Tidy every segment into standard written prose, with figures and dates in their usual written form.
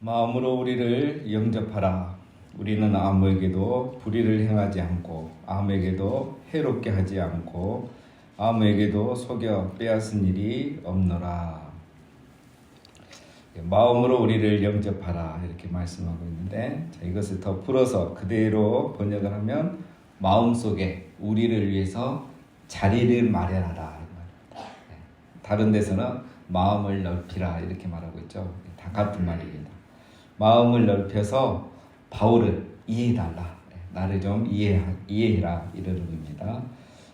마음으로 우리를 영접하라. 우리는 아무에게도 불의를 행하지 않고 아무에게도 해롭게 하지 않고 아무에게도 속여 빼앗은 일이 없노라. 마음으로 우리를 영접하라 이렇게 말씀하고 있는데, 이것을 더 풀어서 그대로 번역을 하면 마음속에 우리를 위해서 자리를 마련하라. 다른 데서는 마음을 넓히라 이렇게 말하고 있죠. 다 같은 말입니다. 마음을 넓혀서 바울을 이해해달라. 나를 좀 이해해라 이런 의미입니다.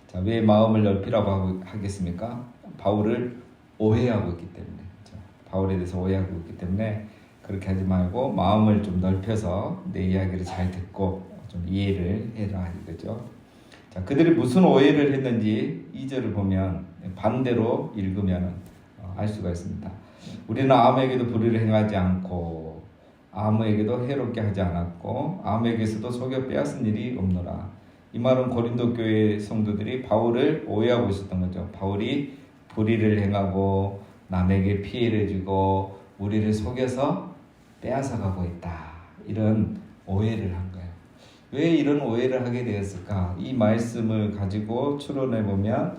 자, 왜 마음을 넓히라고 하겠습니까? 바울을 오해하고 있기 때문에, 그렇죠? 바울에 대해서 오해하고 있기 때문에 그렇게 하지 말고 마음을 좀 넓혀서 내 이야기를 잘 듣고 좀 이해를 해라 이거죠. 자, 그들이 무슨 오해를 했는지 2절을 보면 반대로 읽으면 알 수가 있습니다. 우리는 아무에게도 불의를 행하지 않고 아무에게도 해롭게 하지 않았고 아무에게서도 속여 빼앗은 일이 없노라. 이 말은 고린도 교회 성도들이 바울을 오해하고 있었던 거죠. 바울이 불의를 행하고 남에게 피해를 주고 우리를 속여서 빼앗아가고 있다, 이런 오해를 한 거예요. 왜 이런 오해를 하게 되었을까? 이 말씀을 가지고 추론해 보면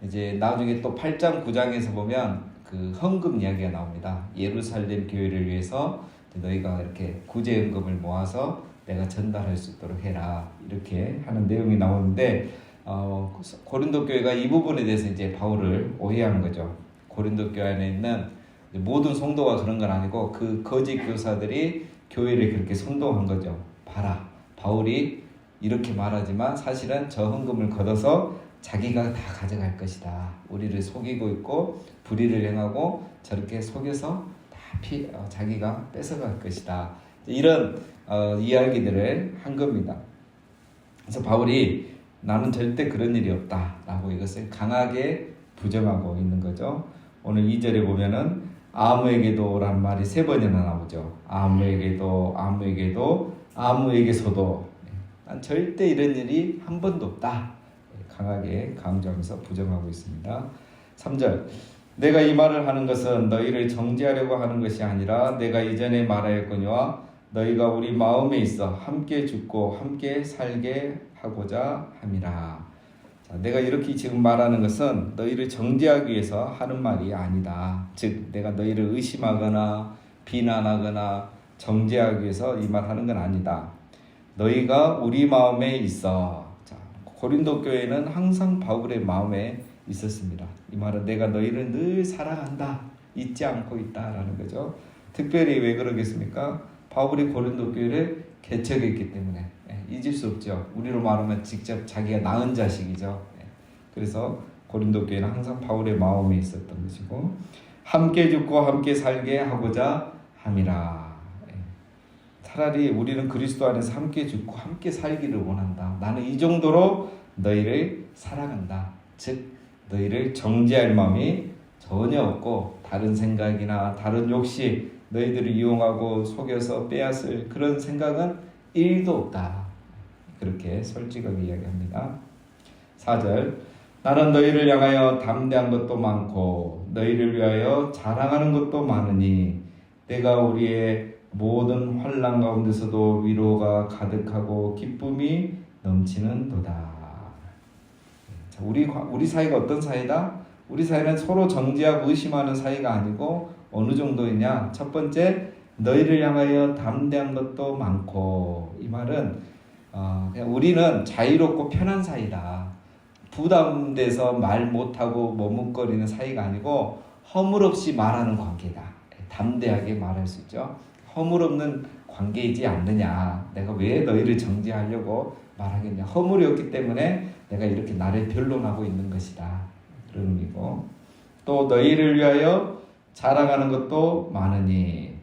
이제 나중에 또 8장 9장에서 보면 그 헌금 이야기가 나옵니다. 예루살렘 교회를 위해서 너희가 이렇게 구제헌금을 모아서 내가 전달할 수 있도록 해라 이렇게 하는 내용이 나오는데, 고린도 교회가 이 부분에 대해서 이제 바울을 오해한 거죠. 고린도 교회 안에 있는 모든 성도가 그런 건 아니고 그 거짓 교사들이 교회를 그렇게 선동한 거죠. 봐라, 바울이 이렇게 말하지만 사실은 저 헌금을 걷어서 자기가 다 가져갈 것이다. 우리를 속이고 있고 불의를 행하고 저렇게 속여서 자기가 뺏어갈 것이다. 이런 이야기들을 한 겁니다. 그래서 바울이 나는 절대 그런 일이 없다라고 이것을 강하게 부정하고 있는 거죠. 오늘 2절에 보면은 아무에게도라는 말이 3번이나 나오죠. 아무에게도, 아무에게도, 아무에게서도. 난 절대 이런 일이 한 번도 없다, 강하게 강조하면서 부정하고 있습니다. 3절, 내가 이 말을 하는 것은 너희를 정죄하려고 하는 것이 아니라 내가 이전에 말하였거니와 너희가 우리 마음에 있어 함께 죽고 함께 살게 하고자 함이라. 자, 내가 이렇게 지금 말하는 것은 너희를 정죄하기 위해서 하는 말이 아니다. 즉 내가 너희를 의심하거나 비난하거나 정죄하기 위해서 이 말하는 건 아니다. 너희가 우리 마음에 있어. 자, 고린도 교회는 항상 바울의 마음에 있었습니다. 이 말은 내가 너희를 늘 사랑한다, 잊지 않고 있다라는 거죠. 특별히 왜 그러겠습니까? 바울이 고린도 교회를 개척했기 때문에 잊을 수 없죠. 우리로 말하면 직접 자기가 낳은 자식이죠. 그래서 고린도 교회는 항상 바울의 마음에 있었던 것이고, 함께 죽고 함께 살게 하고자 함이라. 차라리 우리는 그리스도 안에서 함께 죽고 함께 살기를 원한다. 나는 이 정도로 너희를 사랑한다. 즉 너희를 정죄할 마음이 전혀 없고 다른 생각이나 다른 욕심, 너희들을 이용하고 속여서 빼앗을 그런 생각은 1도 없다. 그렇게 솔직하게 이야기합니다. 4절, 나는 너희를 향하여 담대한 것도 많고 너희를 위하여 자랑하는 것도 많으니 내가 우리의 모든 환난 가운데서도 위로가 가득하고 기쁨이 넘치는도다. 우리 사이가 어떤 사이다? 우리 사이는 서로 정죄하고 의심하는 사이가 아니고 어느 정도이냐? 첫 번째, 너희를 향하여 담대한 것도 많고. 이 말은 그냥 우리는 자유롭고 편한 사이다. 부담돼서 말 못하고 머뭇거리는 사이가 아니고 허물없이 말하는 관계다. 담대하게 말할 수 있죠. 허물없는 관계이지 않느냐. 내가 왜 너희를 정죄하려고 말하겠냐. 허물이 없기 때문에 내가 이렇게 나를 변론하고 있는 것이다, 그런 의미고, 또 너희를 위하여 자랑하는 것도 많으니.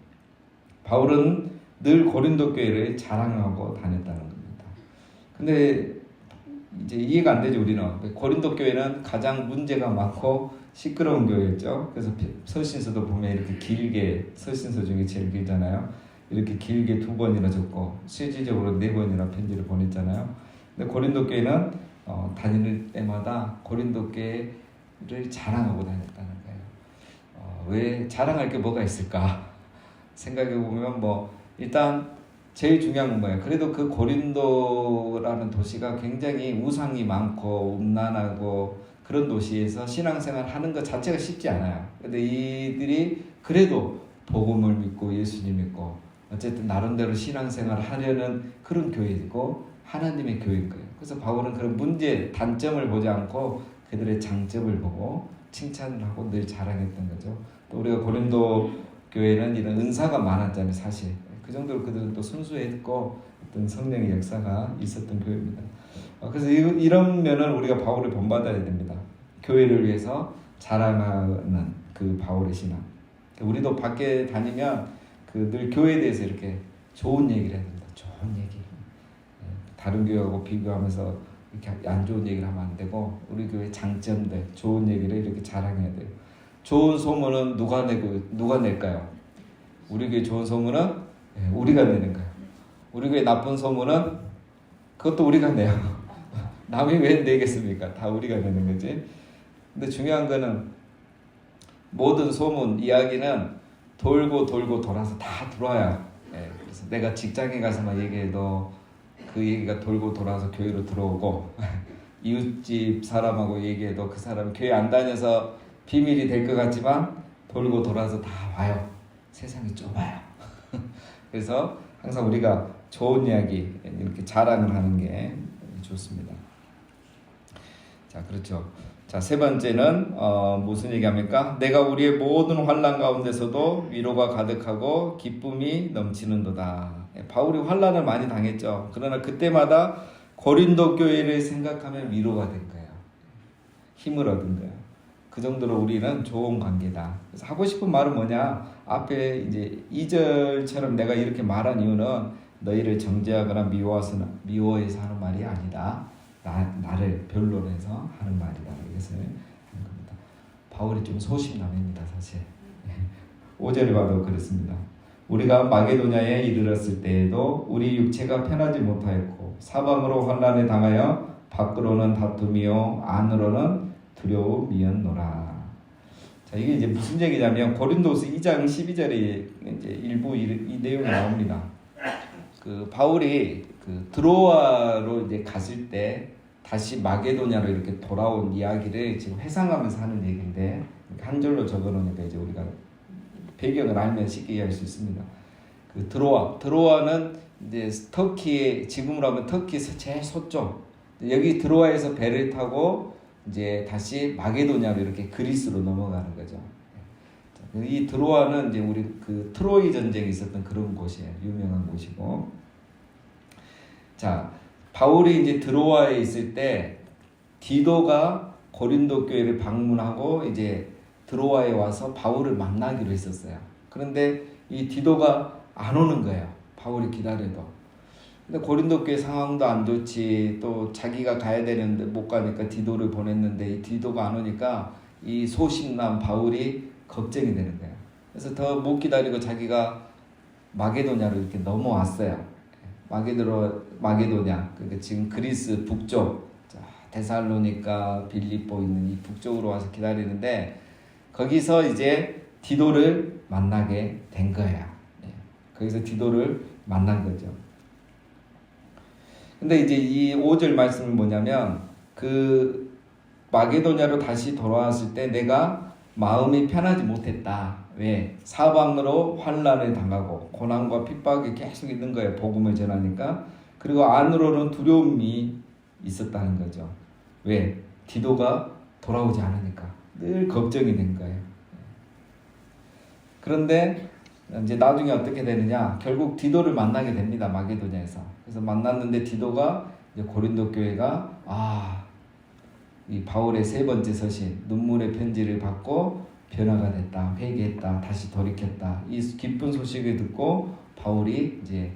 바울은 늘 고린도 교회를 자랑하고 다녔다는 겁니다. 근데 이제 이해가 안 되죠. 우리는 고린도 교회는 가장 문제가 많고 시끄러운 교회였죠. 그래서 서신서도 보면 이렇게 길게, 서신서 중에 제일 길잖아요. 이렇게 길게 2번이나 적고 실질적으로 4번이나 편지를 보냈잖아요. 근데 고린도 교회는 다니는 때마다 고린도 교회를 자랑하고 다녔다는 거예요. 왜 자랑할 게 뭐가 있을까? 생각해 보면 일단 제일 중요한 건 뭐예요? 그래도 그 고린도라는 도시가 굉장히 우상이 많고 음란하고 그런 도시에서 신앙생활 하는 것 자체가 쉽지 않아요. 근데 이들이 그래도 복음을 믿고 예수님 믿고 어쨌든 나름대로 신앙생활을 하려는 그런 교회이고 하나님의 교회인 거예요. 그래서 바울은 그런 문제, 단점을 보지 않고 그들의 장점을 보고 칭찬을 하고 늘 자랑했던 거죠. 또 우리가 고린도 교회는 이런 은사가 많았잖아요, 사실. 그 정도로 그들은 또 순수했고 어떤 성령의 역사가 있었던 교회입니다. 그래서 이런 면은 우리가 바울을 본받아야 됩니다. 교회를 위해서 자랑하는 그 바울의 신앙. 우리도 밖에 다니면 늘 교회에 대해서 이렇게 좋은 얘기를 해야 됩니다. 좋은 얘기. 다른 교회하고 비교하면서 이렇게 안 좋은 얘기를 하면 안 되고 우리 교회 장점들, 좋은 얘기를 이렇게 자랑해야 돼요. 좋은 소문은 누가 낼까요? 우리 교회 좋은 소문은 우리가 내는 거예요. 우리 교회 나쁜 소문은 그것도 우리가 내요. 남이 왜 내겠습니까? 다 우리가 내는 거지. 근데 중요한 거는 모든 소문, 이야기는 돌고 돌아서 다 들어와요. 그래서 내가 직장에 가서만 얘기해도 그 얘기가 돌고 돌아서 교회로 들어오고 이웃집 사람하고 얘기해도 그 사람이 교회 안 다녀서 비밀이 될 것 같지만 돌고 돌아서 다 와요. 세상이 좁아요. 그래서 항상 우리가 좋은 이야기 이렇게 자랑을 하는 게 좋습니다. 자, 그렇죠. 자, 세 번째는 무슨 얘기합니까? 내가 우리의 모든 환난 가운데서도 위로가 가득하고 기쁨이 넘치는도다. 바울이 환난을 많이 당했죠. 그러나 그때마다 고린도 교회를 생각하면 위로가 된 거예요. 힘을 얻은 거예요. 그 정도로 우리는 좋은 관계다. 그래서 하고 싶은 말은 뭐냐? 앞에 이제 2절처럼 내가 이렇게 말한 이유는 너희를 정죄하거나 미워해서 하는 말이 아니다. 나를 변론해서 하는 말이다. 이것을 하는 겁니다. 바울이 좀 소심남입니다, 사실. 5절을 봐도 그렇습니다. 우리가 마게도냐에 이르렀을 때에도 우리 육체가 편하지 못하였고 사방으로 환난에 당하여 밖으로는 다툼이요 안으로는 두려움이었노라. 자, 이게 이제 무슨 얘기냐면 고린도서 2장 12절에 이제 일부 이 내용이 나옵니다. 그 바울이 그 드로아로 이제 갔을 때 다시 마게도냐로 이렇게 돌아온 이야기를 지금 회상하면서 하는 얘기인데 한 줄로 적어놓으니까 이제 우리가 배경을 알면 쉽게 이해할 수 있습니다. 그 드로아는 이제 터키의 지금으로 하면 터키에서 제일 서쪽 여기 드로아에서 배를 타고 이제 다시 마게도냐로 이렇게 그리스로 넘어가는 거죠. 이 드로아는 이제 우리 그 트로이 전쟁이 있었던 그런 곳이에요. 유명한 곳이고. 자, 바울이 이제 드로아에 있을 때 디도가 고린도 교회를 방문하고 이제 드로아에 와서 바울을 만나기로 했었어요. 그런데 이 디도가 안 오는 거예요. 바울이 기다려도. 근데 고린도 교회 상황도 안 좋지. 또 자기가 가야 되는데 못 가니까 디도를 보냈는데 이 디도가 안 오니까 이 소심남 바울이 걱정이 되는 거예요. 그래서 더 못 기다리고 자기가 마게도냐로 이렇게 넘어왔어요. 마게도냐. 그러니까 지금 그리스 북쪽, 데살로니가, 빌립보 있는 이 북쪽으로 와서 기다리는데 거기서 이제 디도를 만나게 된 거예요. 거기서 디도를 만난 거죠. 근데 이제 이 5절 말씀은 뭐냐면 그 마게도냐로 다시 돌아왔을 때 내가 마음이 편하지 못했다. 왜? 사방으로 환난을 당하고 고난과 핍박이 계속 있는 거예요. 복음을 전하니까. 그리고 안으로는 두려움이 있었다는 거죠. 왜? 디도가 돌아오지 않으니까 늘 걱정이 된 거예요. 그런데 이제 나중에 어떻게 되느냐? 결국 디도를 만나게 됩니다. 마게도냐에서. 그래서 만났는데 디도가 이제 고린도 교회가 이 바울의 세 번째 서신 눈물의 편지를 받고 변화가 됐다, 회개했다, 다시 돌이켰다. 이 기쁜 소식을 듣고 바울이 이제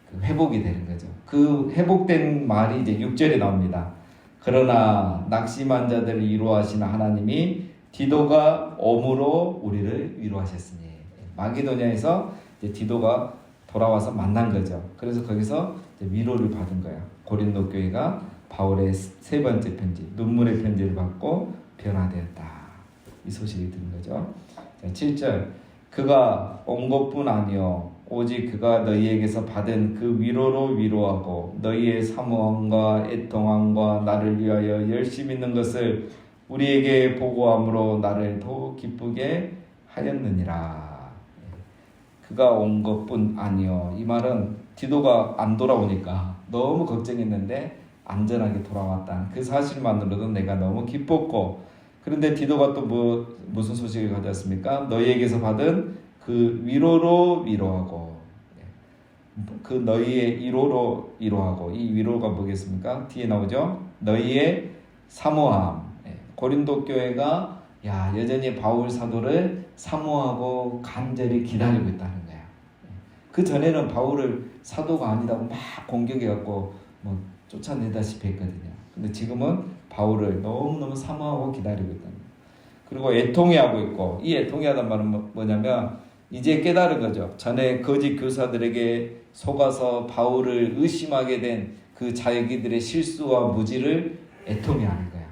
그 회복이 되는 거죠. 그 회복된 말이 이제 6절에 나옵니다. 그러나 낙심한 자들을 위로하시는 하나님이 디도가 옴으로 우리를 위로하셨으니. 마게도냐에서 이제 디도가 돌아와서 만난 거죠. 그래서 거기서 이제 위로를 받은 거예요. 고린도 교회가 바울의 세 번째 편지, 눈물의 편지를 받고 변화되었다. 이 소식이 들은 거죠. 자, 7절. 그가 온 것뿐 아니요 오직 그가 너희에게서 받은 그 위로로 위로하고 너희의 사모함과 애통함과 나를 위하여 열심 있는 것을 우리에게 보고함으로 나를 더욱 기쁘게 하였느니라. 그가 온 것뿐 아니요. 이 말은 디도가 안 돌아오니까 너무 걱정했는데 안전하게 돌아왔다. 그 사실만으로도 내가 너무 기뻤고, 그런데 디도가 또 무슨 소식을 가져왔습니까? 너희에게서 받은 그 위로로 위로하고, 그 너희의 위로로 위로하고, 이 위로가 뭐겠습니까? 뒤에 나오죠. 너희의 사모함. 고린도 교회가 여전히 바울 사도를 사모하고 간절히 기다리고 있다는 거야. 그 전에는 바울을 사도가 아니라고 막 공격해갖고 쫓아내다시피 했거든요. 근데 지금은 바울을 너무너무 사모하고 기다리고 있다는 거예요. 그리고 애통해하고 있고, 이 애통해하단 말은 뭐냐면 이제 깨달은 거죠. 전에 거짓 교사들에게 속아서 바울을 의심하게 된 그 자기들의 실수와 무지를 애통해하는 거야.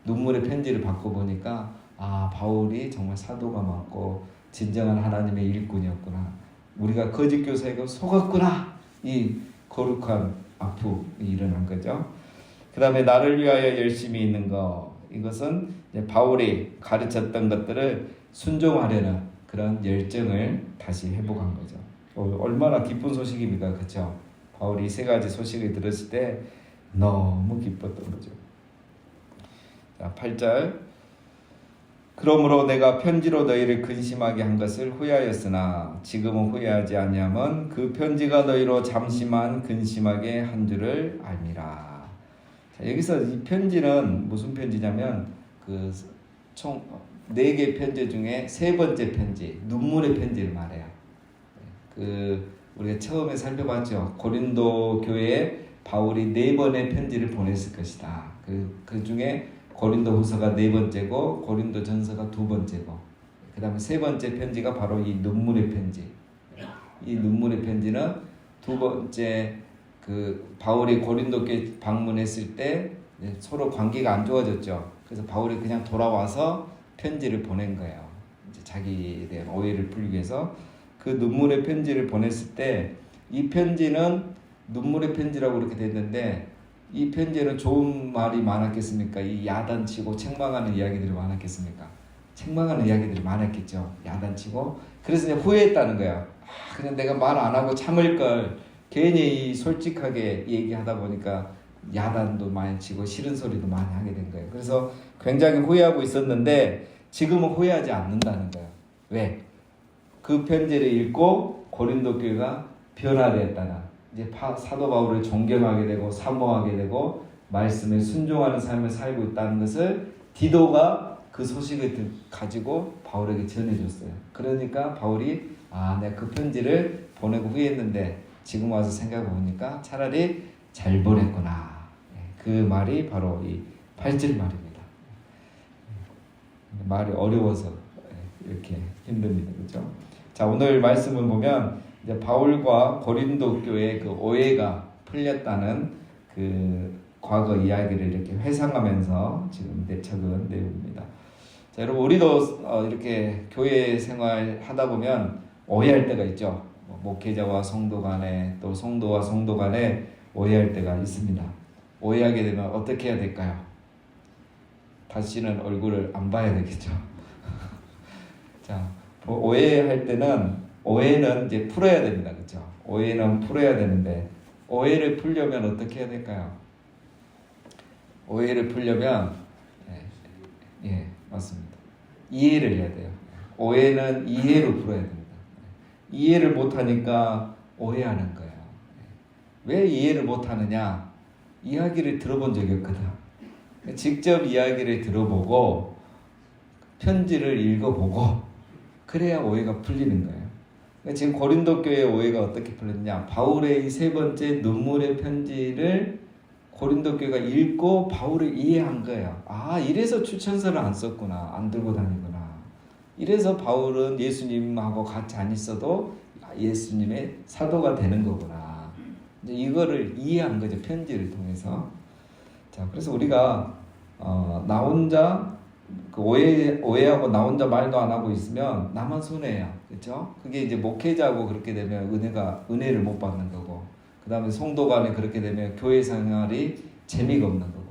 눈물의 편지를 받고 보니까 바울이 정말 사도가 맞고 진정한 하나님의 일꾼이었구나. 우리가 거짓 교사에게 속았구나. 이 거룩한 아픔이 일어난 거죠. 그 다음에 나를 위하여 열심히 있는 거, 이것은 이제 바울이 가르쳤던 것들을 순종하려는 그런 열정을 다시 회복한 거죠. 얼마나 기쁜 소식입니까? 그렇죠? 바울이 세 가지 소식을 들었을 때 너무 기뻤던 거죠. 자, 8절. 그러므로 내가 편지로 너희를 근심하게 한 것을 후회하였으나 지금은 후회하지 아니함은 그 편지가 너희로 잠시만 근심하게 한 줄을 알미라. 자, 여기서 이 편지는 무슨 편지냐면 그 총 4개 편지 중에 세 번째 편지, 눈물의 편지를 말해요. 우리가 처음에 살펴봤죠. 고린도 교회에 바울이 4번의 편지를 보냈을 것이다. 그 중에 고린도 후서가 4번째고 고린도 전서가 2번째고, 그 다음에 3번째 편지가 바로 이 눈물의 편지. 이 눈물의 편지는 2번째 바울이 고린도 교회 방문했을 때 서로 관계가 안 좋아졌죠. 그래서 바울이 그냥 돌아와서 편지를 보낸 거예요. 이제 자기에 대한 오해를 풀기 위해서 그 눈물의 편지를 보냈을 때, 이 편지는 눈물의 편지라고 이렇게 됐는데, 이 편지에는 좋은 말이 많았겠습니까? 이 야단치고 책망하는 이야기들이 많았겠습니까? 책망하는 이야기들이 많았겠죠. 야단치고. 그래서 이제 후회했다는 거야. 그냥 내가 말 안 하고 참을 걸, 괜히 솔직하게 얘기하다 보니까 야단도 많이 치고 싫은 소리도 많이 하게 된 거예요. 그래서 굉장히 후회하고 있었는데 지금은 후회하지 않는다는 거예요. 왜? 그 편지를 읽고 고린도 교회가 변화되었다나, 이제 사도 바울을 존경하게 되고 사모하게 되고 말씀에 순종하는 삶을 살고 있다는 것을 디도가 그 소식을 가지고 바울에게 전해줬어요. 그러니까 바울이 내가 그 편지를 보내고 후회했는데 지금 와서 생각해보니까 차라리 잘 보냈구나. 그 말이 바로 이 8절 말입니다. 말이 어려워서 이렇게 힘듭니다. 그렇죠? 자, 오늘 말씀을 보면 이제 바울과 고린도 교회의 그 오해가 풀렸다는 그 과거 이야기를 이렇게 회상하면서 지금 적은 내용입니다. 자, 여러분, 우리도 이렇게 교회 생활 하다 보면 오해할 때가 있죠. 목회자와 성도 간에, 또 성도와 성도 간에 오해할 때가 있습니다. 오해하게 되면 어떻게 해야 될까요? 다시는 얼굴을 안 봐야 되겠죠. 자, 오해할 때는 오해는 이제 풀어야 됩니다. 그렇죠? 오해는 풀어야 되는데 오해를 풀려면 어떻게 해야 될까요? 오해를 풀려면 맞습니다. 이해를 해야 돼요. 오해는 이해로 풀어야 됩니다. 이해를 못하니까 오해하는 거예요. 왜 이해를 못하느냐? 이야기를 들어본 적이 없거든. 직접 이야기를 들어보고 편지를 읽어보고 그래야 오해가 풀리는 거예요. 지금 고린도 교회의 오해가 어떻게 풀렸냐? 바울의 이 3번째 눈물의 편지를 고린도 교회가 읽고 바울을 이해한 거예요. 이래서 추천서를 안 썼구나. 안 들고 다니구나. 이래서 바울은 예수님하고 같이 안 있어도 예수님의 사도가 되는 거구나. 이제 이거를 이해한 거죠. 편지를 통해서. 자, 그래서 우리가 나 혼자 그 오해하고 나 혼자 말도 안 하고 있으면 나만 손해야, 그렇죠? 그게 이제 목회자고 그렇게 되면 은혜를 못 받는 거고, 그 다음에 성도 간에 그렇게 되면 교회 생활이 재미가 없는 거고,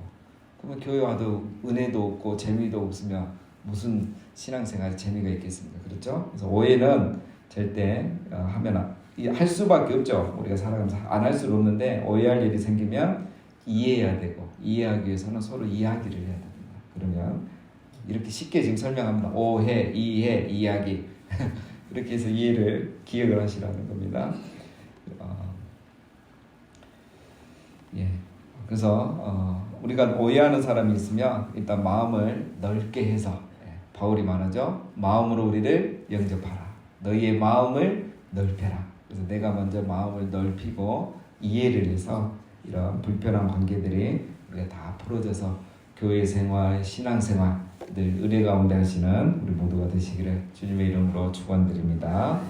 그러면 교회 와도 은혜도 없고 재미도 없으면 무슨 신앙생활에 재미가 있겠습니까, 그렇죠? 그래서 오해는 절대 하면 할 수밖에 없죠. 우리가 살아가면서 안 할 수는 없는데 오해할 일이 생기면 이해해야 되고, 이해하기 위해서는 서로 이야기를 해야 됩니다. 그러면 이렇게 쉽게 지금 설명합니다. 오해, 이해, 이야기 이렇게 해서 이해를 기억을 하시라는 겁니다. 예. 그래서 우리가 오해하는 사람이 있으면 일단 마음을 넓게 해서, 바울이 말하죠. 마음으로 우리를 영접하라. 너희의 마음을 넓혀라. 그래서 내가 먼저 마음을 넓히고 이해를 해서 이런 불편한 관계들이 우리가 다 풀어져서 교회 생활, 신앙 생활 늘 은혜 가운데 하시는 우리 모두가 되시기를 주님의 이름으로 축원드립니다.